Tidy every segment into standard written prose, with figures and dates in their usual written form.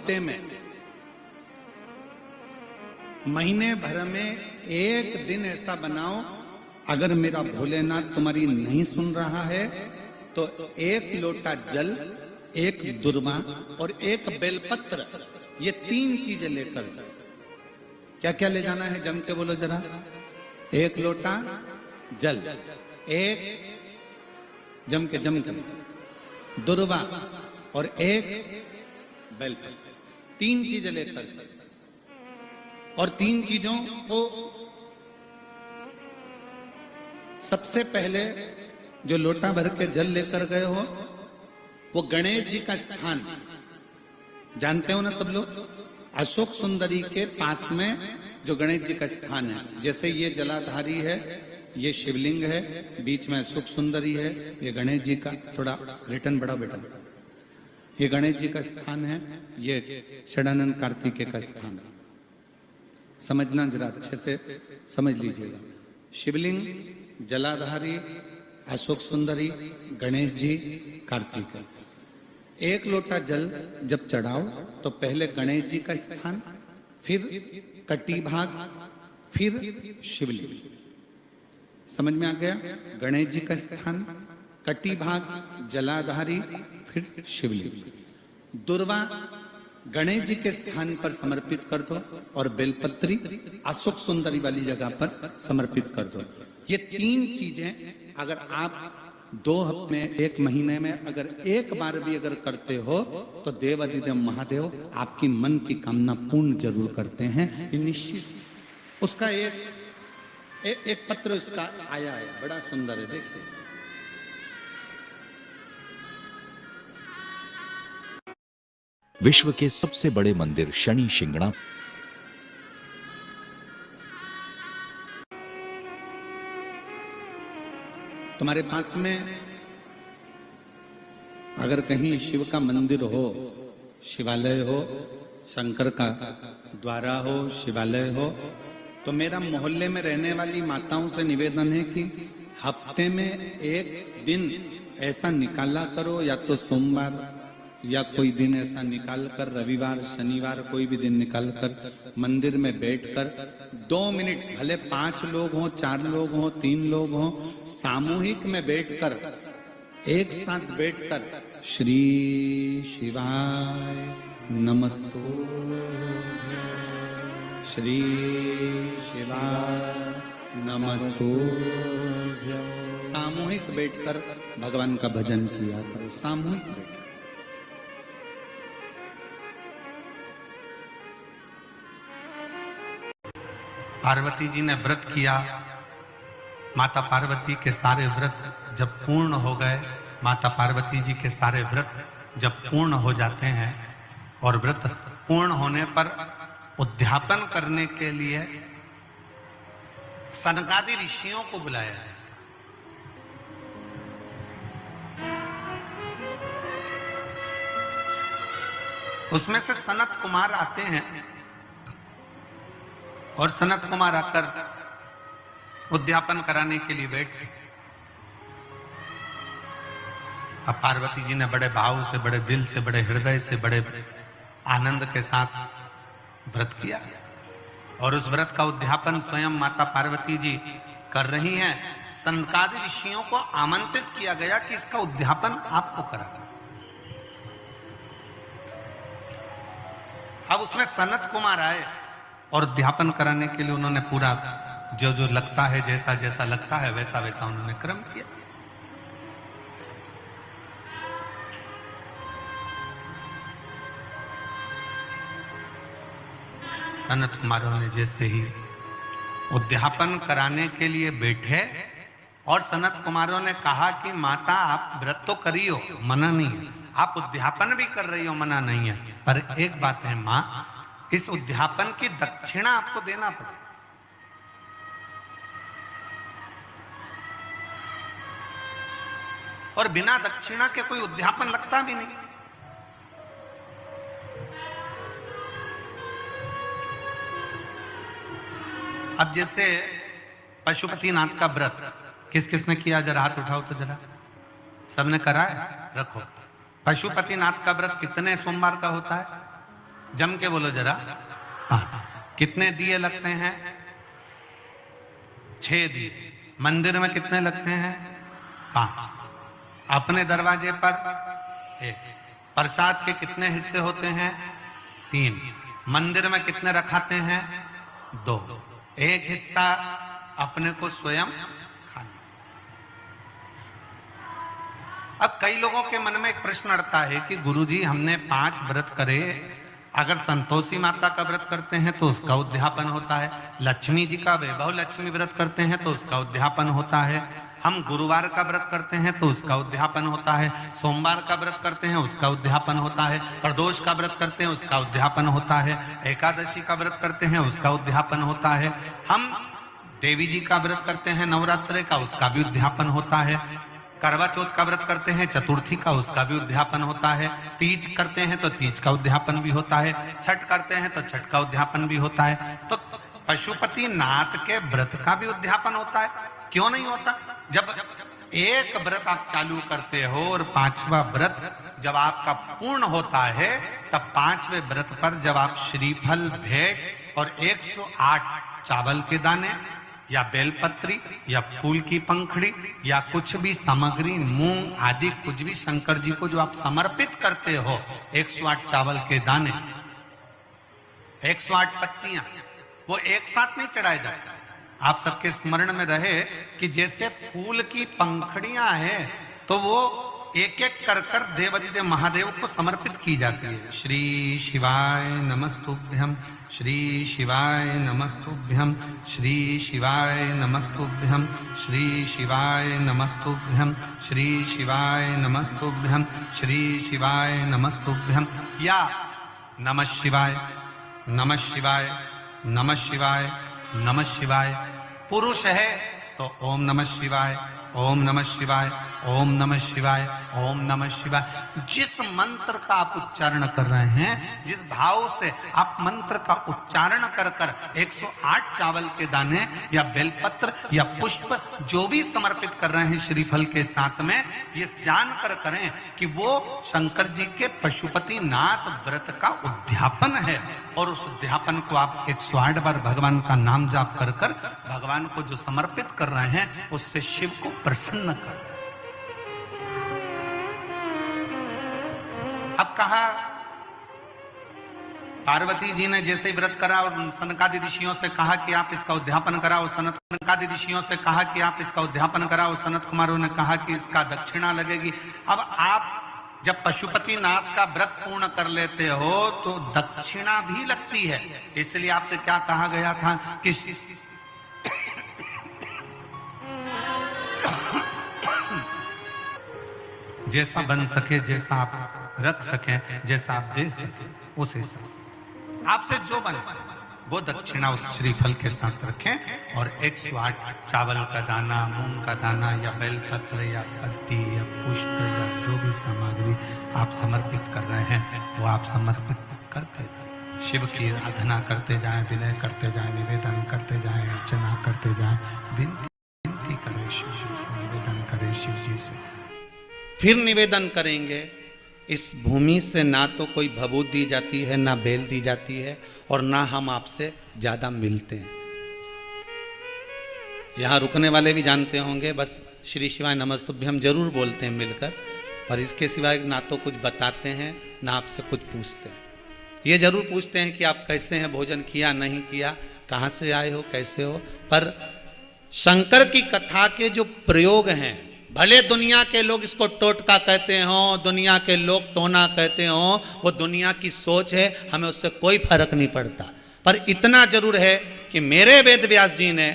हफ्ते में, महीने भर में एक दिन ऐसा बनाओ, अगर मेरा भोलेनाथ तुम्हारी नहीं सुन रहा है तो एक लोटा जल, एक दुर्वा और एक बेलपत्र, ये 3 चीजें लेकर। क्या क्या ले जाना है जम के बोलो जरा। एक लोटा जल, एक जम के दुर्वा और एक बेलपत्र, 3 चीजें लेकर। और 3 चीजों को सबसे पहले जो लोटा भर के जल लेकर गए हो वो गणेश जी का स्थान जानते हो ना सब लोग। अशोक सुंदरी के पास में जो गणेश जी का स्थान है, जैसे ये जलाधारी है, ये शिवलिंग है, बीच में अशोक सुंदरी है, ये गणेश जी का, थोड़ा रिटर्न बढ़ा बेटा, ये गणेश जी का स्थान है, ये षडानंद कार्तिकेय का स्थान है। समझना जरा अच्छे से समझ लीजिएगा। शिवलिंग, जलाधारी, अशोक सुंदरी, गणेश जी, कार्तिकेय। एक लोटा जल जब चढ़ाओ तो पहले गणेश जी का स्थान, फिर कटी भाग, फिर शिवलिंग। समझ में आ गया? गणेश जी का स्थान, कटी भाग, जलाधारी, फिर शिवलिंग। दुर्वा गणेश जी के स्थान पर समर्पित कर दो और बेलपत्री अशोक सुंदरी वाली जगह पर समर्पित कर दो। ये 3 चीजें अगर आप 2 हफ्ते में, 1 महीने में अगर एक बार भी अगर करते हो तो देवाधिदेव महादेव आपकी मन की कामना पूर्ण जरूर करते हैं, ये निश्चित। उसका एक पत्र इसका आया है, बड़ा सुंदर है, देखिए। विश्व के सबसे बड़े मंदिर शनि शिंगणा। तुम्हारे पास में अगर कहीं शिव का मंदिर हो, शिवालय हो, शंकर का द्वारा हो, शिवालय हो, तो मेरा मोहल्ले में रहने वाली माताओं से निवेदन है कि हफ्ते में एक दिन ऐसा निकाला करो, या तो सोमवार या कोई दिन ऐसा निकाल कर, रविवार, शनिवार, कोई भी दिन निकाल कर मंदिर में बैठकर 2 मिनट, भले 5 लोग हों, 4 लोग हों, 3 लोग हों, सामूहिक में बैठकर, एक साथ बैठकर श्री शिवाय नमस्तु, श्री शिवाय नमस्तु, सामूहिक बैठकर भगवान का भजन किया करो, सामूहिक बैठकर। पार्वती जी ने व्रत किया, माता पार्वती के सारे व्रत जब पूर्ण हो गए, माता पार्वती जी के सारे व्रत जब पूर्ण हो जाते हैं और व्रत पूर्ण होने पर उद्यापन करने के लिए सनकादि ऋषियों को बुलाया जाता। उसमें से सनत कुमार आते हैं और सनत कुमार आकर उद्यापन कराने के लिए बैठ गए। अब पार्वती जी ने बड़े भाव से, बड़े दिल से, बड़े हृदय से, बड़े आनंद के साथ व्रत किया और उस व्रत का उद्यापन स्वयं माता पार्वती जी कर रही हैं। सनकादि ऋषियों को आमंत्रित किया गया कि इसका उद्यापन आपको कराना। अब उसमें सनत कुमार आए और अध्यापन कराने के लिए उन्होंने पूरा जो जो लगता है, जैसा जैसा लगता है वैसा वैसा उन्होंने क्रम किया। सनत कुमारों ने जैसे ही उद्यापन कराने के लिए बैठे और सनत कुमारों ने कहा कि माता आप व्रत तो करी हो, मना नहीं है, आप उद्यापन भी कर रही हो, मना नहीं है, पर एक बात है मां, इस उद्यापन की दक्षिणा आपको देना पड़ेगा। और बिना दक्षिणा के कोई उद्यापन लगता भी नहीं। अब जैसे पशुपतिनाथ का व्रत किस किसने किया, जरा हाथ उठाओ तो जरा। सबने करा है? रखो। पशुपतिनाथ का व्रत कितने सोमवार का होता है? जम के बोलो जरा। 5। कितने दिए लगते हैं? 6 दिए। मंदिर में कितने लगते हैं? 5। अपने दरवाजे पर 1। प्रसाद के कितने हिस्से होते हैं? 3। मंदिर में कितने रखाते हैं? 2। एक हिस्सा अपने को स्वयं खाना। अब कई लोगों के मन में एक प्रश्न अड़ता है कि गुरुजी हमने 5 व्रत करे, अगर संतोषी माता का व्रत करते हैं तो उसका उद्यापन होता है, लक्ष्मी जी का वैभव लक्ष्मी व्रत करते हैं तो उसका उद्यापन होता है, हम गुरुवार का व्रत करते हैं तो उसका उद्यापन होता है, सोमवार का व्रत करते हैं उसका उद्यापन होता है, प्रदोष का व्रत करते हैं उसका उद्यापन होता है, एकादशी का व्रत करते हैं उसका उद्यापन होता है, हम देवी जी का व्रत करते हैं नवरात्रि का, उसका भी उद्यापन होता है, करवा चौथ का व्रत करते हैं चतुर्थी का, उसका भी उद्यापन होता है, तीज करते हैं तो तीज का उद्यापन भी होता है, छठ करते हैं तो छठ का उद्यापन भी होता है। तो पशुपति नाथ के व्रत का भी उद्यापन होता है, क्यों नहीं होता? जब एक व्रत आप चालू करते हो और 5वां व्रत जब आपका पूर्ण होता है, तब 5वें व्रत पर जब आप श्रीफल भेंट और 108 चावल के दाने या बेलपत्री या फूल की पंखड़ी या कुछ भी सामग्री, मूंग आदि कुछ भी शंकर जी को जो आप समर्पित करते हो, 108 चावल के दाने, 108 पत्तियां, वो एक साथ नहीं चढ़ाए जाते। आप सबके स्मरण में रहे कि जैसे फूल की पंखड़ियां हैं तो वो एक एक कर कर देवाधिदेव महादेव को समर्पित की जाती है। श्री शिवाय नमस्तुभ्यम, श्री शिवाय नमस्तुभ्यम, श्री शिवाय नमस्तुभ्यम, श्री शिवाय नमस्तुभ्यम, श्री शिवाय नमस्तुभ्यम, श्री शिवाय नमस्तुभ्यम, या नमः शिवाय, नमः शिवाय, नमः शिवाय, नमः शिवाय। पुरुष है तो ओम नमः शिवाय, ओम नमः शिवाय, ओम नमः शिवाय, ओम नमः शिवाय। जिस मंत्र का आप उच्चारण कर रहे हैं, जिस भाव से आप मंत्र का उच्चारण कर कर 108 चावल के दाने या बेलपत्र या पुष्प जो भी समर्पित कर रहे हैं श्रीफल के साथ में, ये जानकर करें कि वो शंकर जी के पशुपति नाथ व्रत का उद्यापन है। और उस उद्यापन को आप 108 बार भगवान का नाम जाप कर कर भगवान को जो समर्पित कर रहे हैं, उससे शिव को प्रसन्न कर रहे हैं। अब कहा पार्वती जी ने जैसे व्रत करा और सनकादि ऋषियों से कहा कि आप इसका उद्यापन कराओ, सनकादि ऋषियों से कहा कि आप इसका उद्यापन कराओ, सनत कुमारों ने कहा कि इसका दक्षिणा लगेगी। अब आप जब पशुपति नाथ का व्रत पूर्ण कर लेते हो तो दक्षिणा भी लगती है। इसलिए आपसे क्या कहा गया था कि जैसा बन सके, जैसा आप रख सके, जैसा आप दे सके, उस हिसाब आपसे जो बने वो दक्षिणा उस श्रीफल के साथ रखें। और 108 चावल का दाना, मूंग का दाना या बेलपत्र या पत्ती या पुष्प या जो भी सामग्री आप समर्पित कर रहे हैं, वो आप समर्पित करते जाएं, शिव की आराधना करते जाएं, विनय करते जाएं, निवेदन करते जाएं, अर्चना करते जाएं, विनती करें शिव जी से, निवेदन करें शिव जी से। फिर निवेदन करेंगे, इस भूमि से ना तो कोई भभूत दी जाती है, ना बेल दी जाती है, और ना हम आपसे ज्यादा मिलते हैं। यहाँ रुकने वाले भी जानते होंगे, बस श्री शिवाय नमस्तुभ्यम हम जरूर बोलते हैं मिलकर, पर इसके सिवाय ना तो कुछ बताते हैं, ना आपसे कुछ पूछते हैं। ये जरूर पूछते हैं कि आप कैसे हैं, भोजन किया नहीं किया, कहाँ से आए हो, कैसे हो। पर शंकर की कथा के जो प्रयोग हैं, भले दुनिया के लोग इसको टोटका कहते हो, दुनिया के लोग टोना कहते हो, वो दुनिया की सोच है, हमें उससे कोई फर्क नहीं पड़ता। पर इतना जरूर है कि मेरे वेद व्यास जी ने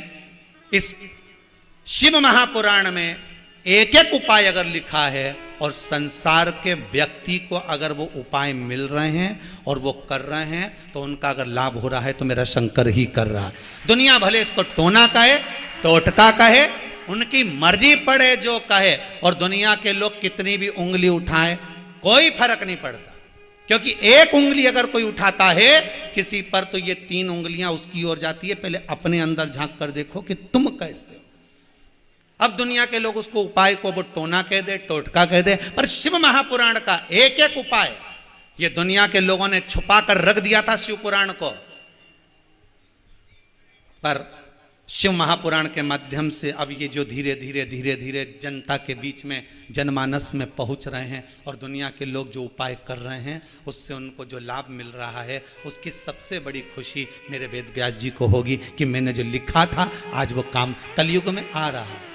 इस शिव महापुराण में एक एक उपाय अगर लिखा है, और संसार के व्यक्ति को अगर वो उपाय मिल रहे हैं और वो कर रहे हैं, तो उनका अगर लाभ हो रहा है तो मेरा शंकर ही कर रहा है। दुनिया भले इसको टोना कहे, टोटका कहे, उनकी मर्जी पड़े जो कहे, और दुनिया के लोग कितनी भी उंगली उठाएं, कोई फर्क नहीं पड़ता। क्योंकि एक उंगली अगर कोई उठाता है किसी पर, तो ये 3 उंगलियां उसकी ओर जाती है। पहले अपने अंदर झांक कर देखो कि तुम कैसे हो। अब दुनिया के लोग उसको उपाय को वो टोना कह दे, टोटका कह दे, पर शिव महापुराण का एक एक उपाय ये दुनिया के लोगों ने छुपा कर रख दिया था शिव पुराण को, पर शिव महापुराण के माध्यम से अब ये जो धीरे धीरे धीरे धीरे जनता के बीच में जनमानस में पहुंच रहे हैं और दुनिया के लोग जो उपाय कर रहे हैं उससे उनको जो लाभ मिल रहा है, उसकी सबसे बड़ी खुशी मेरे वेद व्यास जी को होगी कि मैंने जो लिखा था आज वो काम कलयुग में आ रहा है।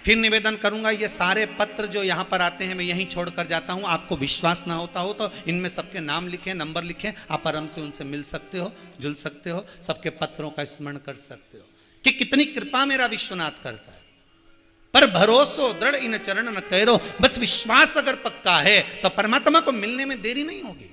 फिर निवेदन करूंगा, ये सारे पत्र जो यहाँ पर आते हैं मैं यहीं छोड़कर जाता हूँ। आपको विश्वास ना होता हो तो इनमें सबके नाम लिखें, नंबर लिखें, आप आराम से उनसे मिल सकते हो, जुल सकते हो, सबके पत्रों का स्मरण कर सकते हो कि कितनी कृपा मेरा विश्वनाथ करता है। पर भरोसो दृढ़ इन चरण न कैरो, बस विश्वास अगर पक्का है तो परमात्मा को मिलने में देरी नहीं होगी।